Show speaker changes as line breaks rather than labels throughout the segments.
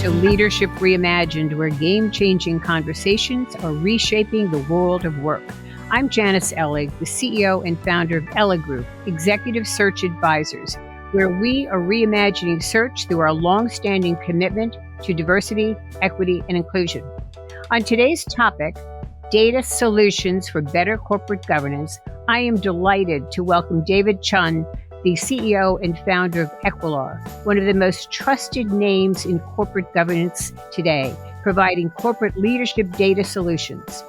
to Leadership Reimagined, where game-changing conversations are reshaping the world of work. I'm Janice Ellig, the CEO and founder of Ellig Group, Executive Search Advisors, where we are reimagining search through our long-standing commitment to diversity, equity, and inclusion. On today's topic, data solutions for better corporate governance, I am delighted to welcome David Chun, the CEO and founder of Equilar, one of the most trusted names in corporate governance today, providing corporate leadership data solutions.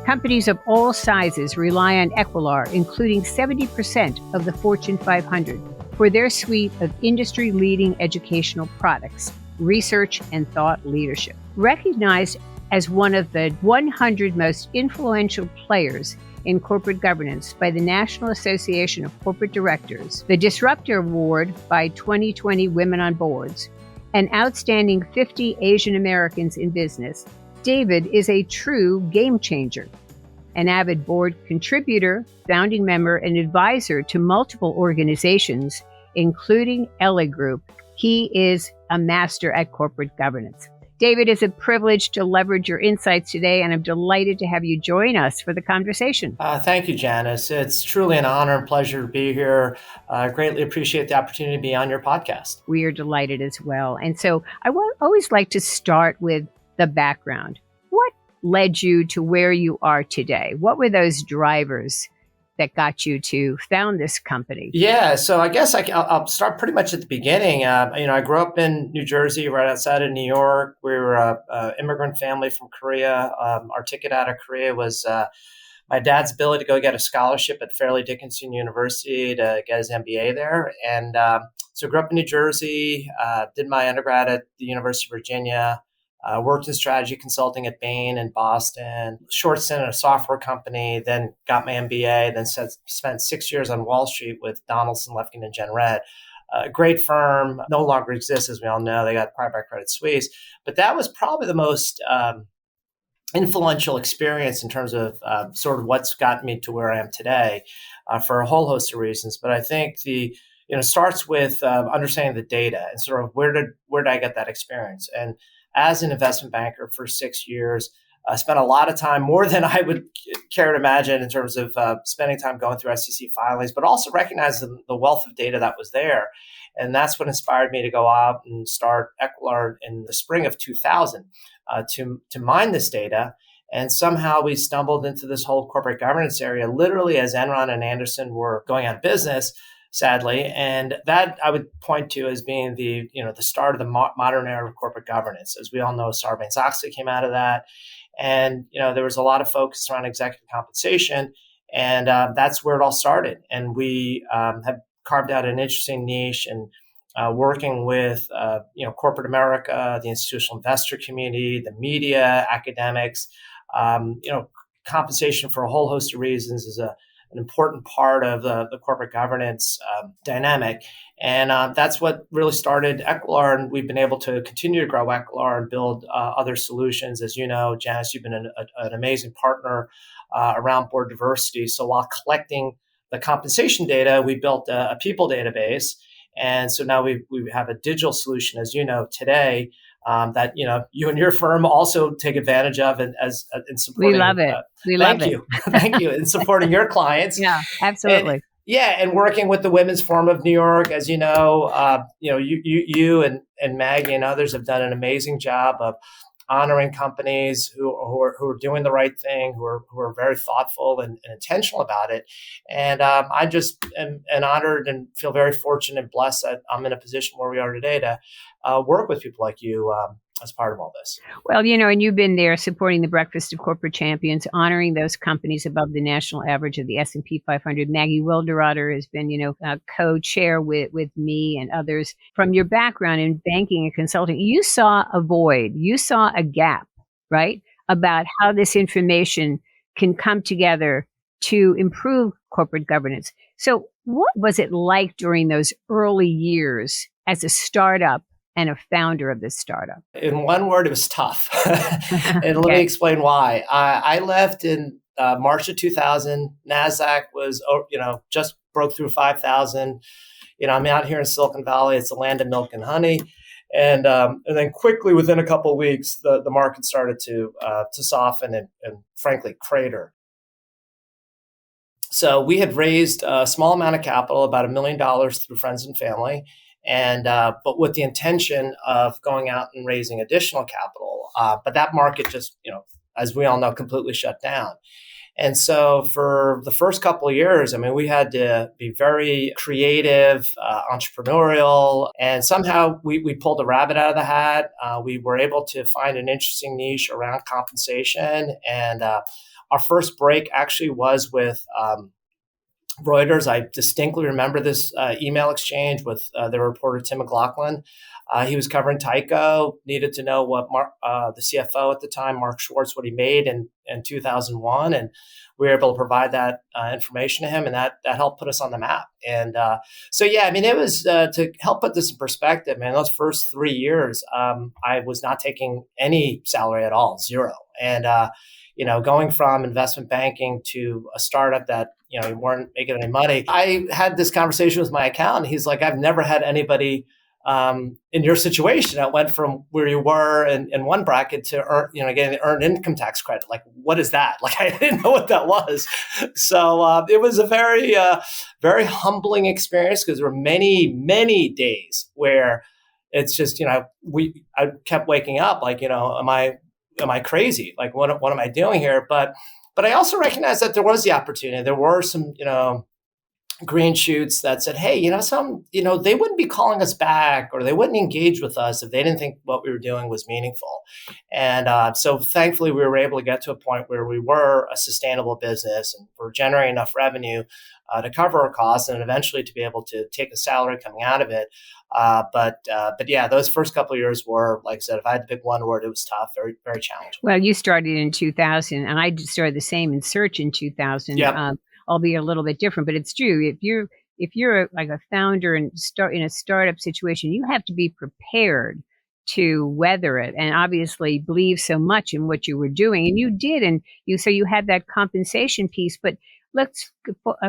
Companies of all sizes rely on Equilar, including 70% of the Fortune 500, for their suite of industry-leading educational products, research, and thought leadership. Recognized as one of the 100 most influential players in corporate governance by the National Association of Corporate Directors, the Disruptor Award by 2020 Women on Boards, and Outstanding 50 Asian Americans in Business, David is a true game changer. An avid board contributor, founding member, and advisor to multiple organizations, including Ellig Group, he is a master at corporate governance. David, it's a privilege to leverage your insights today, and I'm delighted to have you join us for the conversation.
Thank you, Janice. It's truly an honor and pleasure to be here. I greatly appreciate the opportunity to be on your podcast.
We are delighted as well. And so I always like to start with the background. What led you to where you are today? What were those drivers that got you to found this company?
Yeah, so I guess I'll start pretty much at the beginning. I grew up in New Jersey, right outside of New York. We were an immigrant family from Korea. Our ticket out of Korea was my dad's ability to go get a scholarship at Fairleigh Dickinson University to get his MBA there. And so I grew up in New Jersey, did my undergrad at the University of Virginia, worked in strategy consulting at Bain in Boston, short stint at a software company, then got my MBA, then spent 6 years on Wall Street with Donaldson, Lefkin, and Jenrette. A great firm, no longer exists, as we all know. They got acquired by Credit Suisse. But that was probably the most influential experience in terms of sort of what's gotten me to where I am today for a whole host of reasons. But I think starts with understanding the data and sort of where did I get that experience? And as an investment banker for 6 years, I spent a lot of time, more than I would care to imagine, in terms of spending time going through SEC filings, but also recognizing the wealth of data that was there. And that's what inspired me to go out and start Equilar in the spring of 2000 to mine this data. And somehow we stumbled into this whole corporate governance area, literally as Enron and Anderson were going out of business, sadly. And that I would point to as being the start of the modern era of corporate governance. As we all know, Sarbanes-Oxley came out of that. And, there was a lot of focus around executive compensation. And that's where it all started. And we have carved out an interesting niche and working with, corporate America, the institutional investor community, the media, academics. Compensation for a whole host of reasons is an important part of the corporate governance dynamic. And that's what really started Equilar. And we've been able to continue to grow Equilar and build other solutions. As you know, Janice, you've been an amazing partner around board diversity. So while collecting the compensation data, we built a people database. And so now we have a digital solution, as you know, today, that you and your firm also take advantage of, and in supporting.
We love it.
Thank you in supporting your clients.
Yeah, absolutely.
And working with the Women's Forum of New York, as you know, you and Maggie and others have done an amazing job of honoring companies who are doing the right thing, who are very thoughtful and intentional about it. And I just am honored and feel very fortunate and blessed that I'm in a position where we are today to work with people like you as part of all this.
Well, and you've been there supporting the Breakfast of Corporate Champions, honoring those companies above the national average of the S&P 500. Maggie Wilderotter has been, co-chair with me and others. From your background in banking and consulting, you saw a void, you saw a gap, right? About how this information can come together to improve corporate governance. So what was it like during those early years as a startup and a founder of this startup?
In one word, it was tough. And let me explain why. I left in March of 2000. NASDAQ was, just broke through 5,000. I'm out here in Silicon Valley. It's the land of milk and honey. And then quickly within a couple of weeks, the market started to soften and frankly crater. So we had raised a small amount of capital, about $1 million through friends and family, and but with the intention of going out and raising additional capital. But that market just, as we all know, completely shut down. And so for the first couple of years, I mean, we had to be very creative, entrepreneurial, and somehow we pulled a rabbit out of the hat. We were able to find an interesting niche around compensation. And our first break actually was with Reuters. I distinctly remember this email exchange with the reporter Tim McLaughlin. He was covering Tyco, needed to know what the CFO at the time, Mark Schwartz, what he made in 2001. And we were able to provide that information to him, and that helped put us on the map. And so, yeah, I mean, it was to help put this in perspective, man, those first 3 years, I was not taking any salary at all, zero. And, going from investment banking to a startup that, you weren't making any money. I had this conversation with my accountant. He's like, I've never had anybody in your situation that went from where you were in one bracket to getting the earned income tax credit. Like, what is that? Like, I didn't know what that was. So it was a very, very humbling experience, because there were many, many days where it's just, I kept waking up like, am I crazy? Like, what am I doing here? But I also recognized that there was the opportunity. There were some, green shoots that said, hey, they wouldn't be calling us back, or they wouldn't engage with us if they didn't think what we were doing was meaningful. And so thankfully, we were able to get to a point where we were a sustainable business and we're generating enough revenue to cover our costs, and eventually to be able to take a salary coming out of it. But yeah, those first couple of years were, like I said, if I had to pick one word, it was tough, very, very challenging.
Well, you started in 2000, and I started the same in search in 2000.
Yep.
Albeit a little bit different, but it's true. If you're like a founder and start in a startup situation, you have to be prepared to weather it, and obviously believe so much in what you were doing, and you did, and so you had that compensation piece. But let's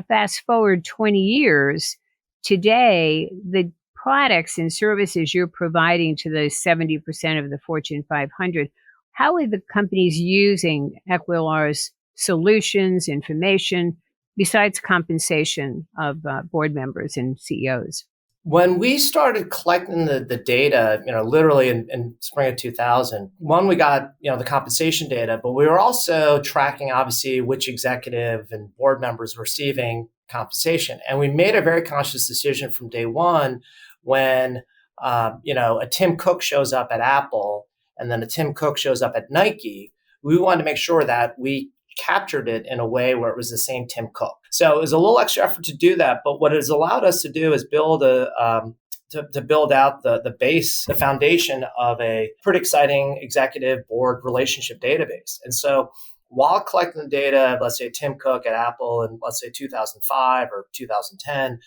fast forward 20 years. Today, the products and services you're providing to the 70% of the Fortune 500, how are the companies using Equilar's solutions, information, besides compensation of board members and CEOs?
When we started collecting the data, literally in spring of 2000, one, we got, the compensation data, but we were also tracking, obviously, which executive and board members were receiving compensation. And we made a very conscious decision from day one when, a Tim Cook shows up at Apple and then a Tim Cook shows up at Nike. We wanted to make sure that we captured it in a way where it was the same Tim Cook. So it was a little extra effort to do that, but what it has allowed us to do is build to build out the base, the foundation of a pretty exciting executive board relationship database. And so while collecting the data, let's say Tim Cook at Apple in, let's say 2005 or 2010,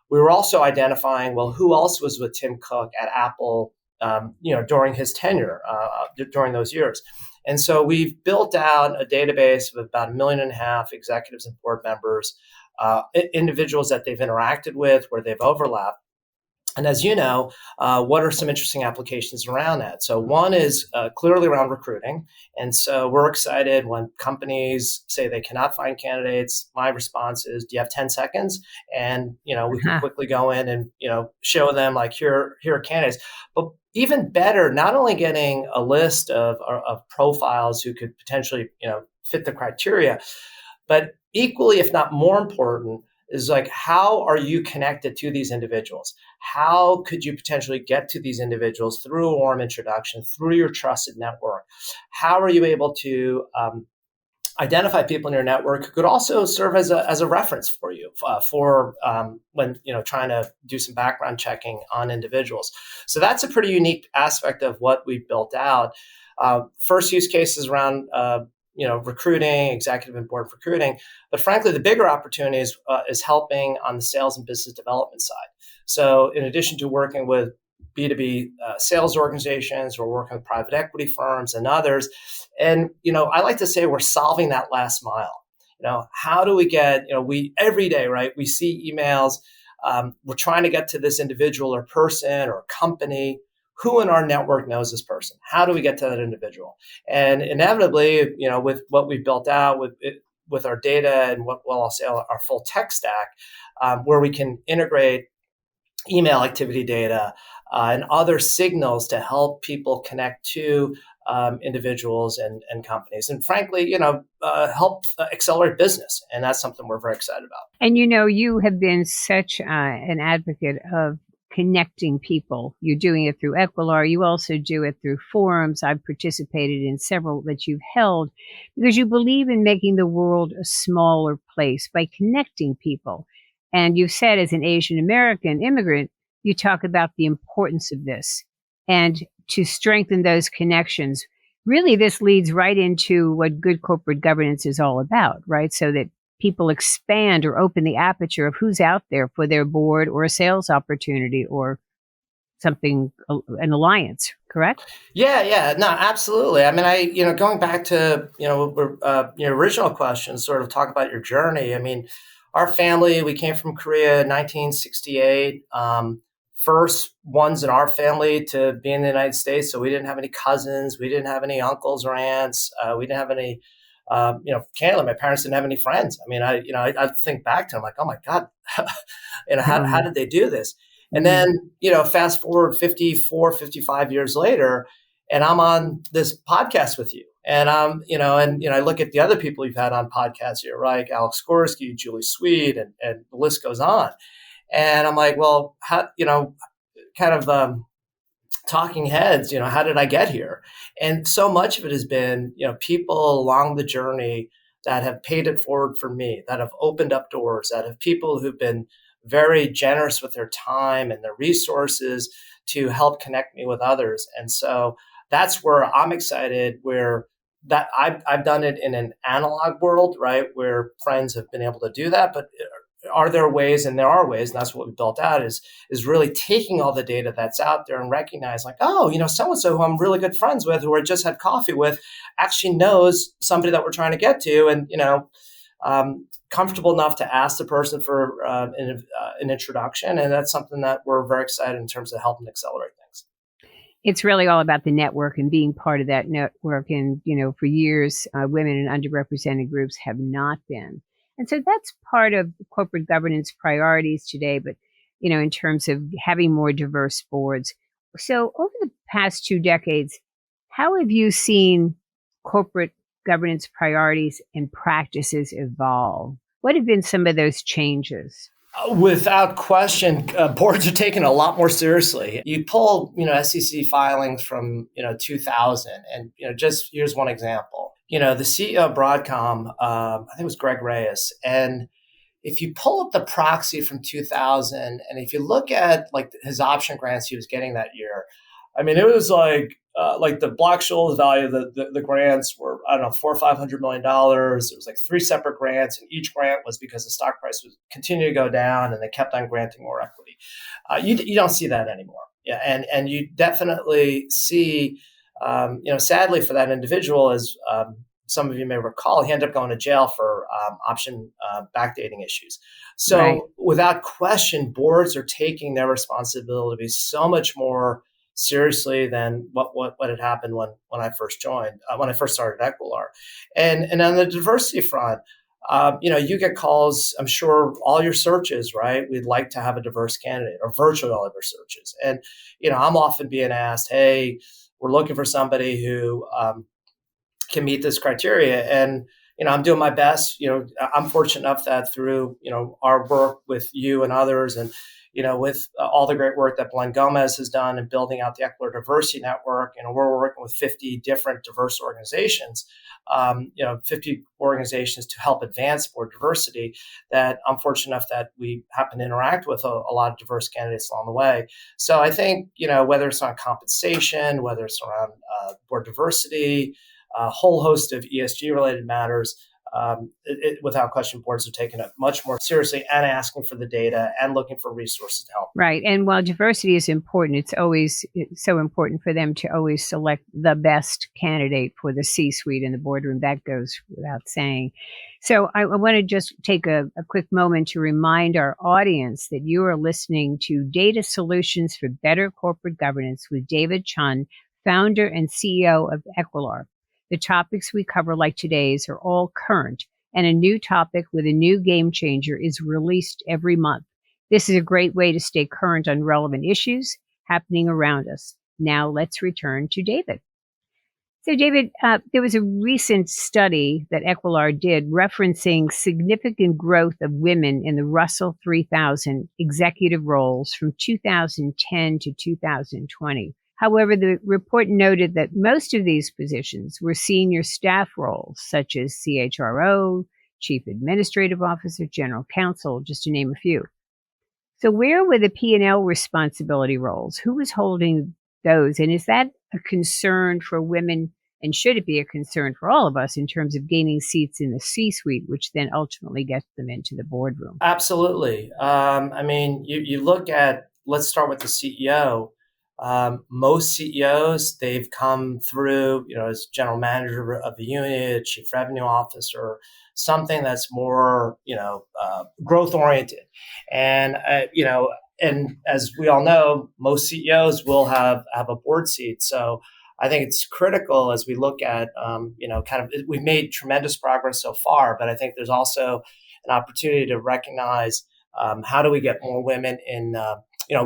we were also identifying, well, who else was with Tim Cook at Apple, during his tenure, during those years. And so we've built out a database of about 1.5 million executives and board members, individuals that they've interacted with, where they've overlapped. And as you know, what are some interesting applications around that? So one is clearly around recruiting. And so we're excited when companies say they cannot find candidates. My response is, do you have 10 seconds? And, we can quickly go in and, show them like, here are candidates. But even better, not only getting a list of profiles who could potentially, fit the criteria, but equally, if not more important, is like, how are you connected to these individuals? How could you potentially get to these individuals through a warm introduction, through your trusted network? How are you able to identify people in your network who could also serve as a reference for you for when trying to do some background checking on individuals? So that's a pretty unique aspect of what we've built out. First use cases around recruiting, executive and board recruiting. But frankly, the bigger opportunity is helping on the sales and business development side. So in addition to working with B2B sales organizations, we're working with private equity firms and others. And, I like to say we're solving that last mile. How do we get, we every day, right? We see emails. We're trying to get to this individual or person or company who in our network knows this person? How do we get to that individual? And inevitably, with what we've built out with our data and I'll say our full tech stack, where we can integrate email activity data and other signals to help people connect to individuals and companies, and frankly, help accelerate business. And that's something we're very excited about.
And you have been such an advocate of connecting people. You're doing it through Equilar. You also do it through forums. I've participated in several that you've held because you believe in making the world a smaller place by connecting people. And you've said, as an Asian American immigrant, you talk about the importance of this and to strengthen those connections. Really, this leads right into what good corporate governance is all about, right? So that people expand or open the aperture of who's out there for their board or a sales opportunity or something, an alliance, correct?
Yeah, no, absolutely. I mean, going back to, your original question, sort of talk about your journey. I mean, our family, we came from Korea in 1968. First ones in our family to be in the United States. So we didn't have any cousins. We didn't have any uncles or aunts. We didn't have any, candidly, my parents didn't have any friends. I mean, I think back to them like, oh my God, how did they do this? And then, fast forward 54, 55 years later, and I'm on this podcast with you. And I look at the other people you've had on podcasts here, right? Alex Gorski, Julie Sweet, and the list goes on. And I'm like, well, how, talking heads, how did I get here? And so much of it has been, people along the journey that have paid it forward for me, that have opened up doors, that have people who've been very generous with their time and their resources to help connect me with others. And so that's where I'm excited, where that I've done it in an analog world, right, where friends have been able to do that. But are there ways? And there are ways, and that's what we built out is really taking all the data that's out there and recognize like, oh, so-and-so who I'm really good friends with, who I just had coffee with, actually knows somebody that we're trying to get to, and comfortable enough to ask the person for an introduction. And that's something that we're very excited in terms of helping accelerate things.
It's really all about the network and being part of that network. And, for years, women and underrepresented groups have not been. And so that's part of corporate governance priorities today, but, in terms of having more diverse boards. So over the past 2 decades, how have you seen corporate governance priorities and practices evolve? What have been some of those changes?
Without question, boards are taken a lot more seriously. You pull, SEC filings from, 2000, and, just here's one example. The CEO of Broadcom, I think it was Greg Reyes. And if you pull up the proxy from 2000, and if you look at like his option grants he was getting that year, I mean, it was like the Black-Scholes value of the grants were, I don't know, $400 or $500 million. It was like 3 separate grants, and each grant was because the stock price was continuing to go down, and they kept on granting more equity. You don't see that anymore. Yeah, and you definitely see, sadly for that individual, as some of you may recall, he ended up going to jail for option backdating issues. So right. Without question, boards are taking their responsibility so much more seriously than what had happened when I first joined, when I first started Equilar. And on the diversity front, you get calls, I'm sure, all your searches, right? We'd like to have a diverse candidate, or virtually all of your searches. And, I'm often being asked, hey, we're looking for somebody who can meet this criteria. And, I'm doing my best. I'm fortunate enough that through, our work with you and others, and, with all the great work that Glenn Gomez has done in building out the Equilar Diversity Network, we're working with 50 different diverse organizations, 50 organizations to help advance board diversity, that I'm fortunate enough that we happen to interact with a lot of diverse candidates along the way. So I think, whether it's on compensation, whether it's around board diversity, a whole host of ESG related matters, without question, boards are taking it much more seriously and asking for the data and looking for resources to help.
Right. And while diversity is important, it's so important for them to always select the best candidate for the C-suite in the boardroom. That goes without saying. So I want to just take a quick moment to remind our audience that you are listening to Data Solutions for Better Corporate Governance with David Chun, founder and CEO of Equilar. The topics we cover, like today's, are all current, and a new topic with a new game changer is released every month. This is a great way to stay current on relevant issues happening around us. Now let's return to David. So David, there was a recent study that Equilar did referencing significant growth of women in the Russell 3000 executive roles from 2010 to 2020. However, the report noted that most of these positions were senior staff roles, such as CHRO, Chief Administrative Officer, General Counsel, just to name a few. So where were the P&L responsibility roles? Who was holding those? And is that a concern for women? And should it be a concern for all of us in terms of gaining seats in the C-suite, which then ultimately gets them into the boardroom?
Absolutely. I mean, you look at, let's start with the CEO. Most CEOs, they've come through, as general manager of the unit, chief revenue officer, something that's more, growth oriented. And, and as we all know, most CEOs will have a board seat. So I think it's critical as we look at, we've made tremendous progress so far, but I think there's also an opportunity to recognize how do we get more women in,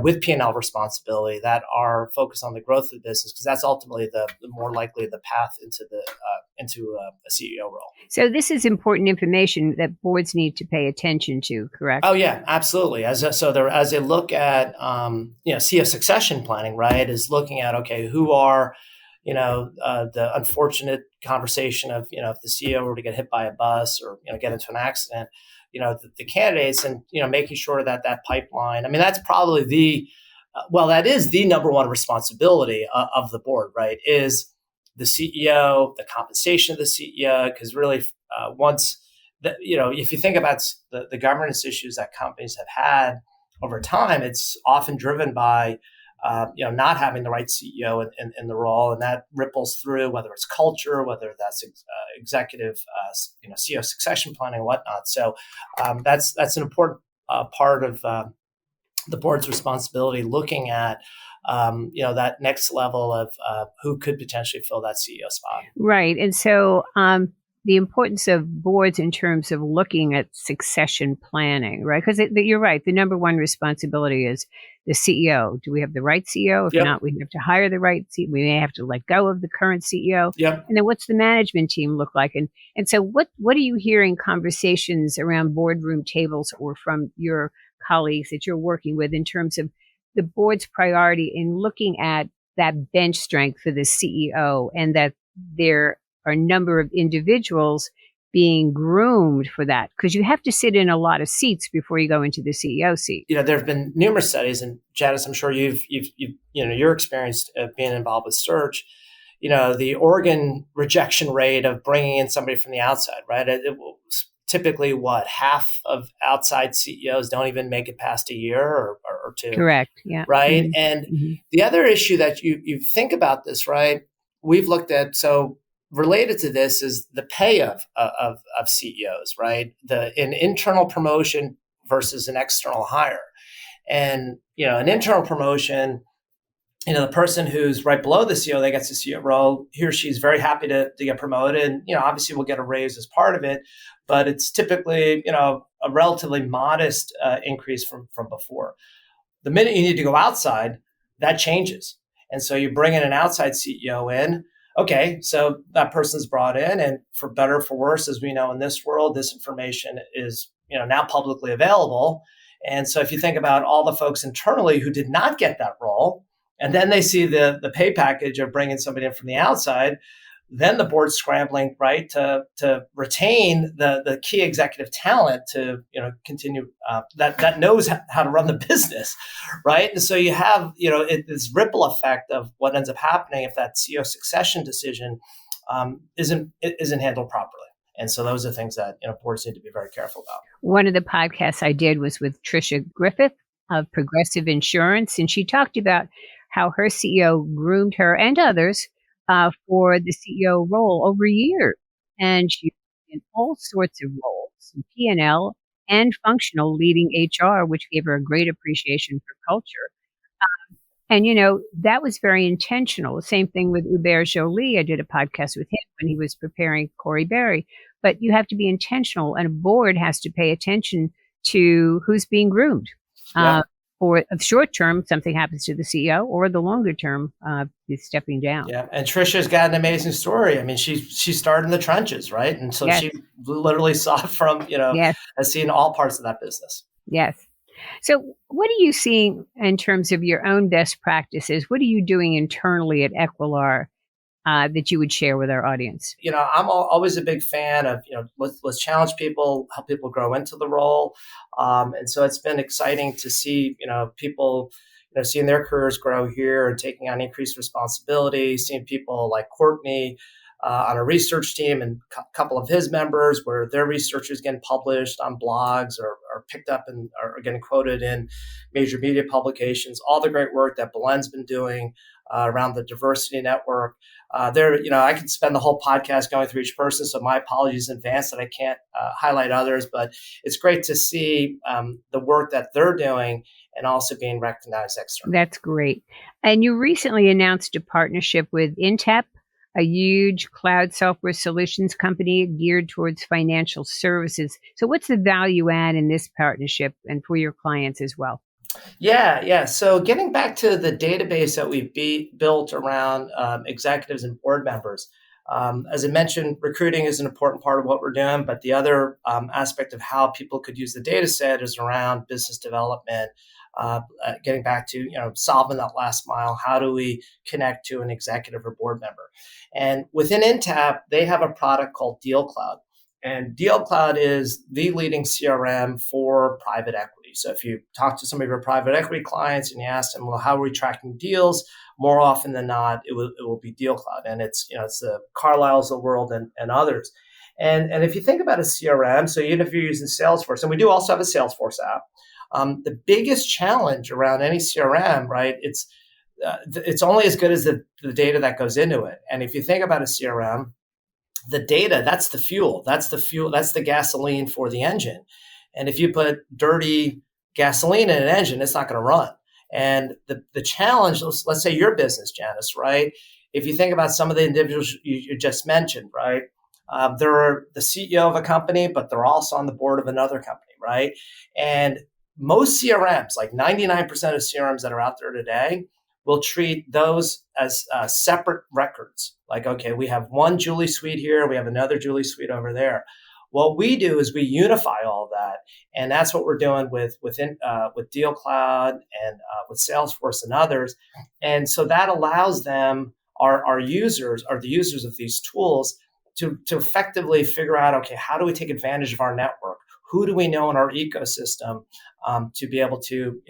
with P&L responsibility that are focused on the growth of the business, because that's ultimately the more likely the path into a CEO role.
So this is important information that boards need to pay attention to, correct?
Oh yeah, absolutely. As they look at CEO succession planning, right, is looking at, okay, who are the unfortunate conversation of if the CEO were to get hit by a bus or get into an accident. The candidates and, making sure that pipeline, I mean, that's probably that is the number one responsibility of the board, right? Is the CEO, the compensation of the CEO, because really if you think about the governance issues that companies have had over time, it's often driven by, not having the right CEO in the role, and that ripples through whether it's culture, whether that's executive, CEO succession planning and whatnot. So that's an important part of the board's responsibility, looking at that next level of who could potentially fill that CEO spot.
Right, and so the importance of boards in terms of looking at succession planning, right? Because you're right. The number one responsibility is the CEO. Do we have the right CEO? If not, we have to hire the right CEO. We may have to let go of the current CEO.
Yep.
And then what's the management team look like? And so what are you hearing conversations around boardroom tables or from your colleagues that you're working with in terms of the board's priority in looking at that bench strength for the CEO, and that there are a number of individuals being groomed for that? Because you have to sit in a lot of seats before you go into the CEO seat.
There have been numerous studies, and Janice, I'm sure you're experienced being involved with search. The organ rejection rate of bringing in somebody from the outside, right? It typically half of outside CEOs don't even make it past a year or two.
Correct. Yeah.
Right.
Mm-hmm.
And the other issue that you think about this, right? We've looked at, so related to this is the pay of CEOs, right? An internal promotion versus an external hire. And, an internal promotion, the person who's right below the CEO, they get the CEO role, he or she's very happy to get promoted. And, obviously we'll get a raise as part of it, but it's typically, a relatively modest increase from before. The minute you need to go outside, that changes. And so you bring in an outside CEO in. Okay, so that person's brought in, and for better or for worse, as we know in this world, this information is now publicly available. And so if you think about all the folks internally who did not get that role, and then they see the pay package of bringing somebody in from the outside, then the board's scrambling, right, to retain the key executive talent to continue that knows how to run the business, right? And so you have this ripple effect of what ends up happening if that CEO succession decision isn't handled properly. And so those are things that boards need to be very careful about.
One of the podcasts I did was with Tricia Griffith of Progressive Insurance, and she talked about how her CEO groomed her and others for the CEO role over years. And she was in all sorts of roles, P&L and functional, leading HR, which gave her a great appreciation for culture. And, that was very intentional. The same thing with Hubert Joly. I did a podcast with him when he was preparing Corey Berry. But you have to be intentional, and a board has to pay attention to who's being groomed.
Yeah.
Or the short term, something happens to the CEO, or the longer term, he's stepping down.
Yeah, and Trisha's got an amazing story. I mean, she started in the trenches, right? And so
Yes.
she literally saw it from,
Yes.
has seen all parts of that business.
Yes. So what are you seeing in terms of your own best practices? What are you doing internally at Equilar that you would share with our audience?
I'm always a big fan of, let's challenge people, help people grow into the role. And so it's been exciting to see, people, seeing their careers grow here and taking on increased responsibility, seeing people like Courtney on a research team and a couple of his members where their research is getting published on blogs or picked up and are getting quoted in major media publications, all the great work that Belen's been doing around the diversity network. I could spend the whole podcast going through each person, so my apologies in advance that I can't highlight others, but it's great to see the work that they're doing and also being recognized externally.
That's great. And you recently announced a partnership with Intap, a huge cloud software solutions company geared towards financial services. So what's the value add in this partnership and for your clients as well?
Yeah. So getting back to the database that we've built around executives and board members, as I mentioned, recruiting is an important part of what we're doing, but the other aspect of how people could use the data set is around business development, getting back to, solving that last mile. How do we connect to an executive or board member? And within Intap, they have a product called Deal Cloud. And Deal Cloud is the leading CRM for private equity. So if you talk to some of your private equity clients and you ask them, well, how are we tracking deals? More often than not, it will be Deal Cloud. And it's the Carlyle's of the world and others. And if you think about a CRM, so even if you're using Salesforce, and we do also have a Salesforce app, the biggest challenge around any CRM, right, it's only as good as the data that goes into it. And if you think about a CRM, the data, that's the fuel. That's the gasoline for the engine. And if you put dirty gasoline in an engine, it's not going to run. And the challenge, let's say your business, Janice, right? If you think about some of the individuals you just mentioned, right? They're the CEO of a company, but they're also on the board of another company, right? And most CRMs, like 99% of CRMs that are out there today, will treat those as separate records. Like, okay, we have one Julie suite here, we have another Julie suite over there. What we do is we unify all of that, and that's what we're doing with Deal Cloud and with Salesforce and others. And so that allows them, our users, are the users of these tools, to effectively figure out, okay, how do we take advantage of our network? Who do we know in our ecosystem to be able to,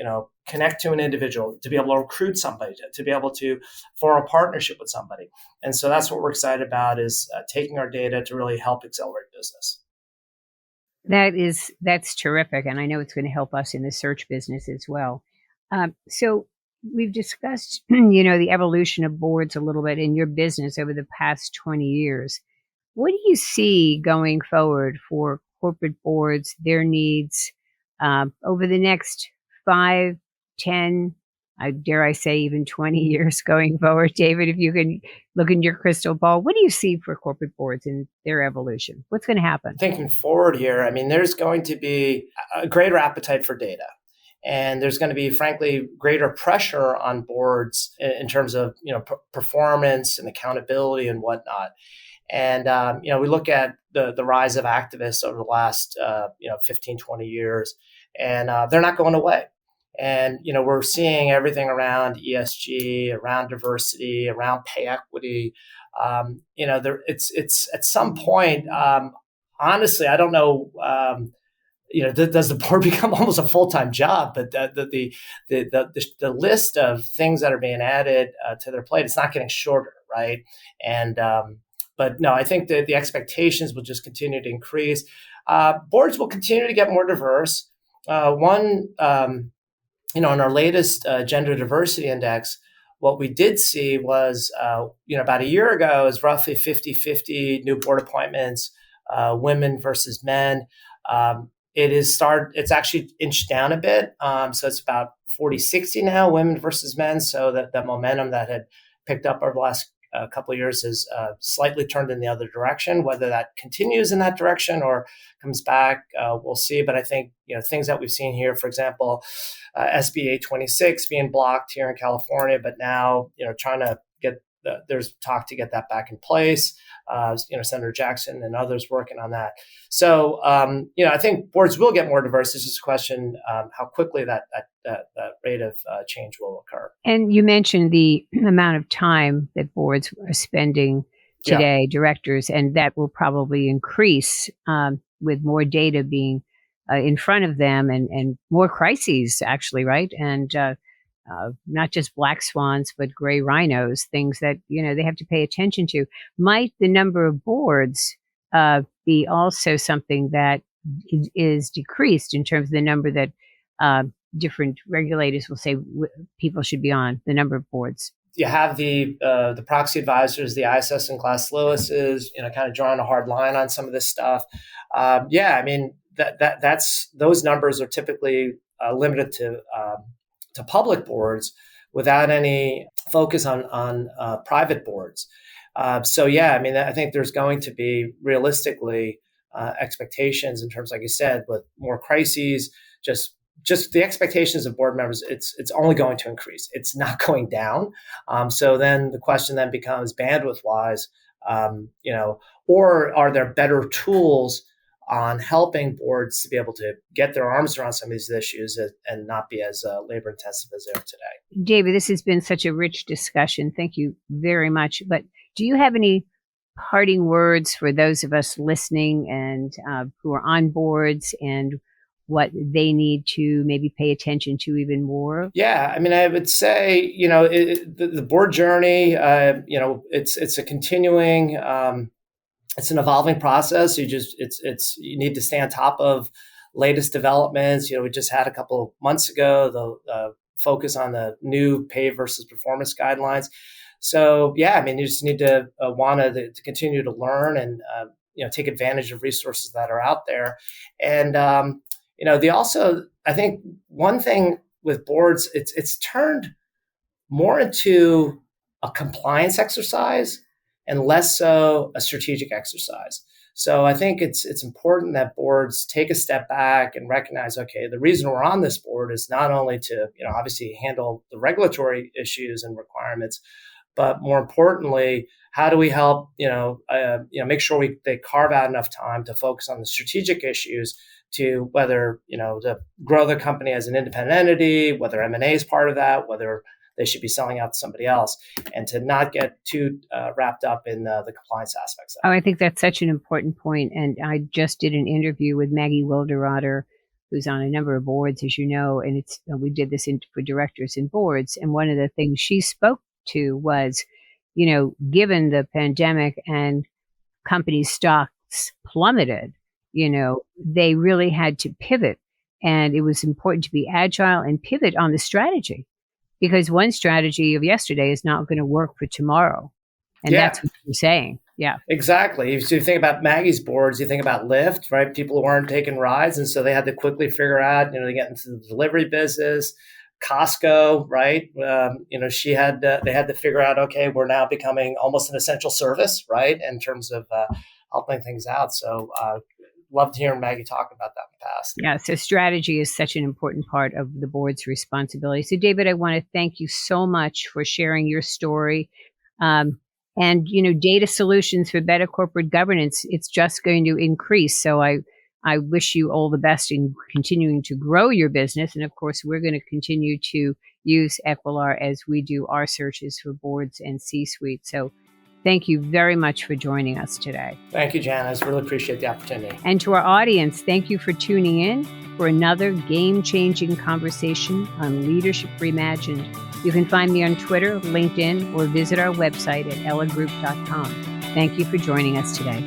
connect to an individual, to be able to recruit somebody, to be able to form a partnership with somebody? And so that's what we're excited about, is taking our data to really help accelerate business.
That's terrific. And I know it's going to help us in the search business as well. So we've discussed, the evolution of boards a little bit in your business over the past 20 years. What do you see going forward for corporate boards, their needs over the next 5, 10, dare I say even 20 years going forward? David, if you can look in your crystal ball, what do you see for corporate boards and their evolution? What's going to happen?
Thinking forward here, I mean, there's going to be a greater appetite for data. And there's going to be, frankly, greater pressure on boards in terms of, performance and accountability and whatnot. And, we look at the rise of activists over the last, 15, 20 years, and they're not going away. And, we're seeing everything around ESG, around diversity, around pay equity. It's at some point, honestly, I don't know, does the board become almost a full-time job? But the list of things that are being added to their plate, it's not getting shorter, right? And but no, I think that the expectations will just continue to increase. Boards will continue to get more diverse. In our latest gender diversity index, what we did see was, about a year ago, it was roughly 50-50 new board appointments, women versus men. It's actually inched down a bit. So it's about 40-60 now, women versus men. So that momentum that had picked up over the last couple of years has slightly turned in the other direction. Whether that continues in that direction or comes back, we'll see. But I think, things that we've seen here, for example, SB 826 being blocked here in California, but now, trying to there's talk to get that back in place. Senator Jackson and others working on that. So, I think boards will get more diverse. It's just a question how quickly that rate of change will occur.
And you mentioned the amount of time that boards are spending today, directors, and that will probably increase with more data being in front of them and more crises, actually, right? And not just black swans, but gray rhinos, things that, they have to pay attention to. Might the number of boards be also something that is decreased in terms of the number that different regulators will say people should be on, the number of boards?
You have the proxy advisors, the ISS and Glass Lewis's, kind of drawing a hard line on some of this stuff. That's those numbers are typically limited to public boards without any focus on private boards. I think there's going to be realistically expectations in terms, like you said, with more crises, just the expectations of board members, it's only going to increase. It's not going down. So then the question then becomes bandwidth wise, or are there better tools on helping boards to be able to get their arms around some of these issues and not be as labor intensive as they are today.
David, this has been such a rich discussion. Thank you very much. But do you have any parting words for those of us listening and who are on boards and what they need to maybe pay attention to even more?
Yeah, I would say, the board journey, it's a continuing, it's an evolving process. You need to stay on top of latest developments. We just had a couple of months ago the focus on the new pay versus performance guidelines. So you just need to want to continue to learn and take advantage of resources that are out there. And I think one thing with boards, it's turned more into a compliance exercise and less so a strategic exercise. So I think it's important that boards take a step back and recognize, okay, the reason we're on this board is not only to, obviously handle the regulatory issues and requirements, but more importantly, how do we help, make sure they carve out enough time to focus on the strategic issues to whether, to grow the company as an independent entity, whether M&A is part of that, whether they should be selling out to somebody else, and to not get too wrapped up in the compliance aspects.
I think that's such an important point. And I just did an interview with Maggie Wilderotter, who's on a number of boards, as you know, and we did this for directors and boards. And one of the things she spoke to was, given the pandemic and company stocks plummeted, they really had to pivot. And it was important to be agile and pivot on the strategy. Because one strategy of yesterday is not going to work for tomorrow. And that's what you're saying. Yeah,
exactly. So you think about Maggie's boards, you think about Lyft, right? People weren't taking rides. And so they had to quickly figure out, they get into the delivery business. Costco, right? They had to figure out, okay, we're now becoming almost an essential service, right? In terms of helping things out. So loved hearing Maggie talk about that in the past.
Yeah, so strategy is such an important part of the board's responsibility. So David, I want to thank you so much for sharing your story. And, data solutions for better corporate governance, it's just going to increase. So I wish you all the best in continuing to grow your business. And of course, we're going to continue to use Equilar as we do our searches for boards and C-suite. So thank you very much for joining us today.
Thank you, Janice. Really appreciate the opportunity.
And to our audience, thank you for tuning in for another game-changing conversation on Leadership Reimagined. You can find me on Twitter, LinkedIn, or visit our website at elligroup.com. Thank you for joining us today.